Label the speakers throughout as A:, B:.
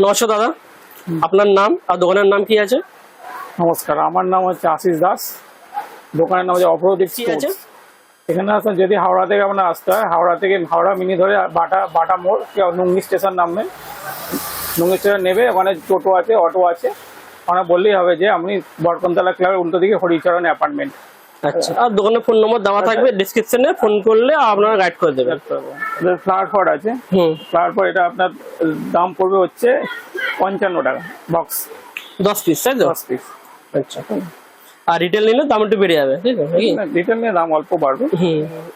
A: নমস্কার দাদা, আপনার নাম আর দোকানের নাম কি আছে?
B: নমস্কার, আমার নাম হচ্ছে আশিস দাস। দোকানের নাম হচ্ছে অপরদীপ
A: কি আছে?
B: এখানে আসলে যদি হাওড়া থেকে আপনার আসতে হয়, হাওড়া মিনি ধরে বাটা মোড় নুঙ্গি স্টেশন নামবেন। নুঙ্গি স্টেশন নেবে, ওখানে টোটো আছে, অটো আছে। ওখানে বললেই হবে যে আপনি বরকনতলা ক্লাবের উল্টো দিকে হরিচরণ অ্যাপার্টমেন্ট।
A: আচ্ছা, আর দোকানের ফোন নম্বর দেওয়া থাকবে ডেসক্রিপশনে, ফোন করলে আপনারা গাইড করে দেবেন।
B: ফ্লাওয়ার পট আছে। ফ্লাওয়ার পট এটা আপনার দাম পড়বে হচ্ছে 55 টাকা বক্স,
A: 10 পিস, তাই তো?
B: 10 পিস।
A: আচ্ছা, আর রিটেল নিলে দাম একটু বেড়ে যাবে, তাই তো?
B: রিটেল নিয়ে দাম অল্প বাড়বে।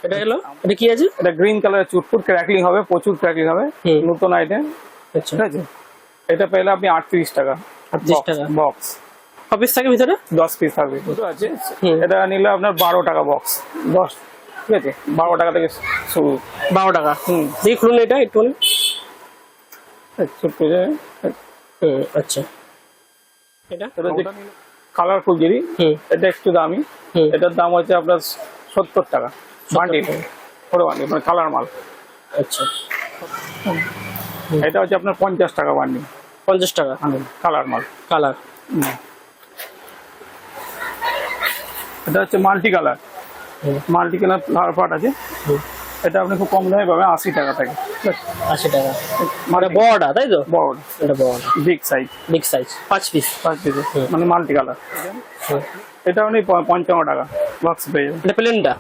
A: এটা এলো, এটা কি আছে?
B: এটা গ্রিন কালারের চুটপুট ক্র্যাকলিং হবে, প্রচুর ক্র্যাকলিং হবে, নতুন আইটেম।
A: আচ্ছা,
B: ঠিক আছে, এটা পেলে আপনি 38 টাকা
A: 38 টাকা
B: বক্স।
A: কপিস থাকে ভিতরে
B: 10 পিস থাকবে, দুটো আছে। এটা নিলে আপনার 12 টাকা বক্স, 10। ঠিক আছে, 12 টাকা থেকে শুরু।
A: 12 টাকা। দেখি খুলুন এটা একটু।
B: ছোট্ট
A: আচ্ছা, এটা
B: কালারফুল যদি, এটা একটু দামি। এটার দাম হচ্ছে আপনার 70 টাকা বান্ডিল, বড় বান্ডিল, মানে কালার মাল।
A: আচ্ছা,
B: এটা হচ্ছে আপনার 50 টাকা বান্ডিল,
A: 50 টাকা
B: কালার মাল।
A: কালার।
B: এটা হচ্ছে মাল্টি কালার ফ্লাওয়ার পট আছে। এটা আপনি খুব কম দামে পাবেন, 80 টাকা থেকে।
A: 80 টাকা মানে বড়টা, তাই তো?
B: বড়,
A: এটা বড়,
B: বিগ সাইজ,
A: 5 পিস।
B: মানে মাল্টি কালার। এটা আপনি 55 টাকা বক্স পেয়ে যাবেন।
A: এটা প্লেনটা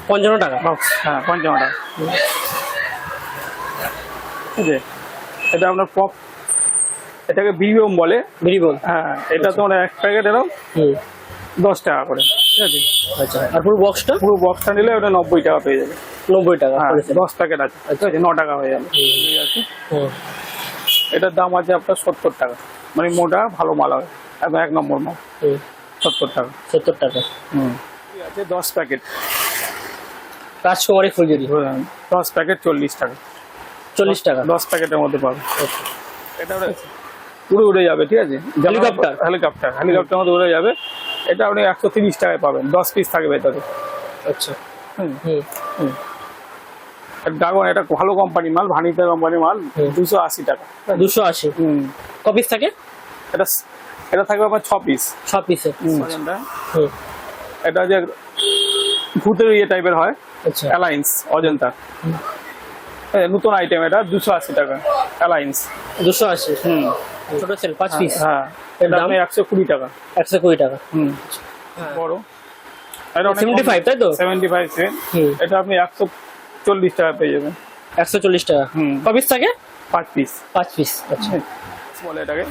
A: 55 টাকা
B: বক্স, হ্যাঁ 55 টাকা। ঠিক আছে, এটা আপনার পপ, এটাকে বিবিএম বলে।
A: বিরিবল,
B: হ্যাঁ, এটা তো এক প্যাকেট এরকম 10 টাকা করে। ঠিক আছে,
A: আচ্ছা। আর পুরো
B: বক্সটা নিলে ওটা 90 টাকা পেয়ে যাবে।
A: 90 টাকা।
B: হ্যাঁ, 10 প্যাকেট আছে। ঠিক আছে, 9 টাকা হয়ে যাবে। ঠিক আছে, এটার দাম আছে আপনার 70 টাকা, মানে মোটা ভালো মাল হবে, একদম 1 নম্বর মাল। 70 টাকা।
A: 70 টাকা।
B: ঠিক আছে, 10 প্যাকেট
A: রাজকুমারী ফুলঝুরি
B: 10 প্যাকেট 40 টাকা।
A: 40 টাকা
B: 10 প্যাকেটের মধ্যে পাবে। এটা পুরো উড়ে যাবে। ঠিক আছে, হেলিকপ্টার মধ্যে উড়ে যাবে। এটা আপনি 130 টাকায় পাবেন, 10 পিস থাকবে ভেতরে।
A: আচ্ছা,
B: ড্রাগন, এটা ভালো কোম্পানি মাল, ভানিতা কোম্পানির মাল, 280 টাকা।
A: 280 কপিস থাকে?
B: এটা থাকবে আপনার 6 পিস।
A: 6 পিসে।
B: এটা যে ভূতের টাইপের হয়।
A: আচ্ছা,
B: অ্যালায়েন্স অজন্তা, নতুন আইটেম। এটা 280 টাকা অ্যালায়েন্স।
A: 280 ছোট সেল 5 পিস।
B: হ্যাঁ, এটা দাম 120 টাকা।
A: 120 টাকা।
B: বড় এটা
A: 75, তাই তো?
B: 75 সেন্ট। এটা আপনি 140 টাকা পেয়ে যাবেন।
A: 140 টাকা কপিস থাকে?
B: 5 পিস।
A: 5 পিস। আচ্ছা,
B: বলে এটাকে।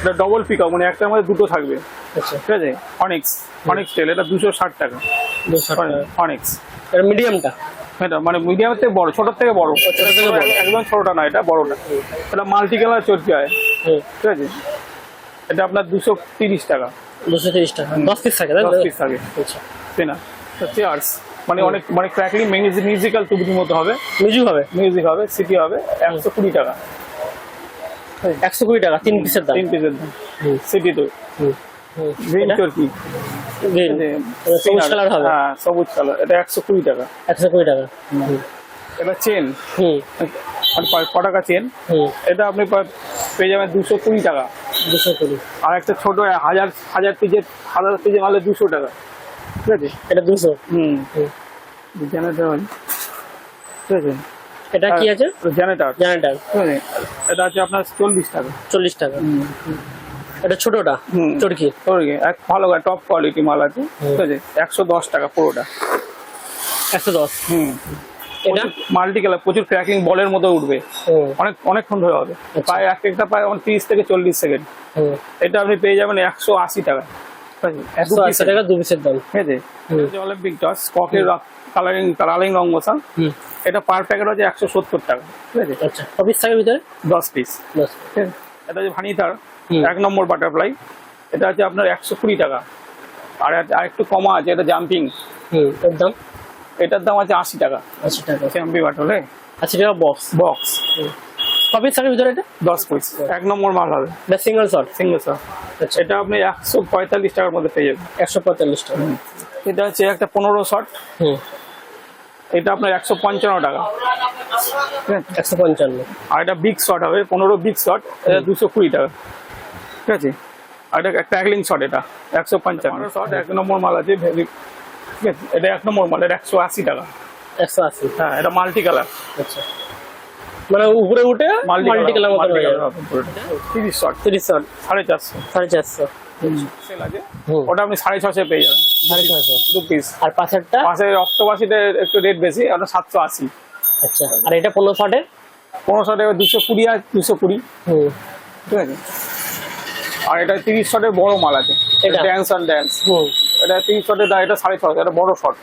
B: এটা ডবল পিকআপ, মানে একটার মধ্যে দুটো থাকবে।
A: আচ্ছা,
B: ঠিক আছে, অনিক্স টেল, এটা 260 টাকা।
A: 260 টাকা
B: অনিক্স,
A: এটা মিডিয়ামটা।
B: এটা মানে মিডিয়ামের থেকে বড়, ছোট থেকে বড়। একদম ছোটটা না, এটা বড়টা। এটা মাল্টি কালার চর্চি হয়। ঠিক আছে, এটা আপনার 230 টাকা।
A: 230 টাকা 10 পিস থাকে, তাই তো?
B: 10 পিস থাকে।
A: আচ্ছা,
B: না, চেয়ার্স, মানে অনেক, মানে ক্র্যাকলিং মিউজিক্যাল টুবির মতো হবে। মিউজিক হবে, সিটি হবে। 120 টাকা।
A: 120 টাকা 3 পিসের দাম।
B: 3 পিসের দাম। সিটি তো গ্রিন চর্কি,
A: সবুজ কালার হবে।
B: হ্যাঁ, সবুজ কালার। এটা 120 টাকা।
A: 120 টাকা।
B: এটা চেন, মানে ক টাকা চেন। এটা আপনি পেয়ে যাবেন 220 টাকা।
A: 220।
B: আর একটা ছোট 1000 পিসের মালে 200 টাকা। ঠিক আছে,
A: এটা 200।
B: জেনারেটর, ঠিক আছে।
A: এটা কি আছে?
B: জেনারেটর। এটা আছে আপনার 40 টাকা।
A: 40 টাকা। এটা ছোটটা চরকি,
B: এক ভালো টপ কোয়ালিটি মাল আছে। ঠিক আছে, 110 টাকা পুরোটা।
A: 110। এটা
B: মাল্টি কালার, প্রচুর ক্র্যাকিং বলের মতো উঠবে, অনেকক্ষণ ধরে হবে। প্রায় একটা প্রায় 30 থেকে 40 সেকেন্ড। এটা আপনি পেয়ে যাবেন 180 টাকা।
A: 180 টাকা 2 পিসের দাম।
B: ঠিক আছে, অলিম্পিক টস ককের কালারিং রং মশা। এটা পার প্যাকেট হচ্ছে 170 টাকা। ঠিক আছে,
A: আচ্ছা, কপিস থাকে ভিতরে? 10
B: পিস। এটা যে ভানিতার 1 নম্বর বাটারফ্লাই, এটা আছে আপনার 120 টাকা। আর একটু কমা আছে, এটা জাম্পিং। এটার দাম আছে 80 টাকা।
A: 80 টাকা
B: চ্যাম্পি বাটলে
A: 80 টাকা বক্স। কপিস থাকে ভিতরে? এটা
B: 10 পিস, 1 নম্বর মাল হবে।
A: এটা সিঙ্গেল শট।
B: আচ্ছা, এটা আপনি 145 টাকার মধ্যে পেয়ে যাবেন।
A: 145 টাকা।
B: এটা হচ্ছে একটা 15 শট। এটা আপনার 155 টাকা, ঠিক আছে।
A: 155।
B: আর এটা বিগ শট হবে 15 বিগ শট, এটা 220 টাকা, ঠিক আছে। আর এটা একটা ট্যাগলিং শট, এটা 155 শট, 1 নম্বর মাল আছে, ঠিক আছে। এটা 1 নম্বর মাল, এটা 180 টাকা।
A: 180।
B: হ্যাঁ, এটা মাল্টি কালার,
A: আচ্ছা, মানে উপরে উঠে মাল্টি কালার মতো হয়ে যাবে।
B: 30 শট,
A: 30 শট
B: 450।
A: 450।
B: সেল আছে,
A: হুম।
B: ওটা আপনি 650 পেয়ে যাবেন,
A: 650।
B: 2 পিস।
A: আর পাশেরটা?
B: পাশে অক্টোপাসিতে একটু রেট বেশি, ওটা 780।
A: আচ্ছা, আর এটা 15 শটের?
B: 15 শটে 220 আর 220,
A: হুম।
B: ঠিক আছে। আর এটা 30 শটের বড় মাল আছে,
A: এটা?
B: ড্যান্স আর ড্যান্স।
A: হুম।
B: এটা 30 শটের দাম, এটা 650, এটা বড় শট,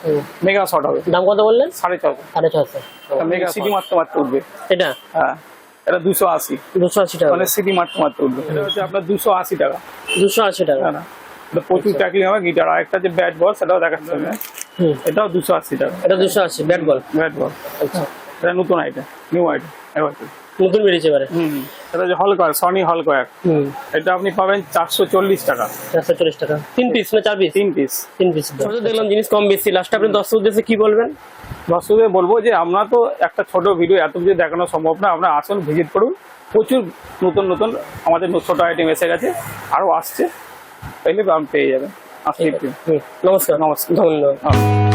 A: হুম।
B: মেগা শট হবে।
A: দাম কত বললেন?
B: 650।
A: 650।
B: মেগা সিটি মারতে মারতে উঠবে।
A: এটা
B: হ্যাঁ, এটা 280,
A: 280 টাকা।
B: মানে সিটি মারতে মারতে উঠবে। এটা হচ্ছে আপনার 280 টাকা।
A: 280 টাকা।
B: হ্যাঁ না, এটা প্রচুর ট্যাকলিং হবে গিটার। আর একটা যে ব্যাট বল, সেটাও দেখাচ্ছে আমি,
A: হুম।
B: এটাও 280 টাকা।
A: এটা 280 ব্যাট বল।
B: ব্যাট বল,
A: আচ্ছা,
B: এটা নতুন আইটেম, নিউ আইটেম এবার।
A: নতুন বেরিয়েছে এবারে।
B: এটা যে হলকয়ার, সনি হলকয়ার,
A: হুম।
B: এটা আপনি পাবেন 440 টাকা।
A: 440 টাকা। 3 পিস না 4 পিস?
B: 3 পিস।
A: 3 পিস। দেখলাম জিনিস কম বেশি, লাস্টে আপনি দর্শক উদ্দেশ্যে কি বলবেন?
B: দর্শকদের বলবো যে আমরা তো একটা ছোট ভিডিও এত কিছু দেখানো সম্ভব না, আপনারা আসুন, ভিজিট করুন। প্রচুর নতুন নতুন আমাদের ছোট আইটেম এসে গেছে, আরও আসছে, তাইলে আপনি পেয়ে যাবেন। আসলে
A: হুম, নমস্কার।
B: নমস্কার।
A: ধন্যবাদ।
B: হ্যাঁ।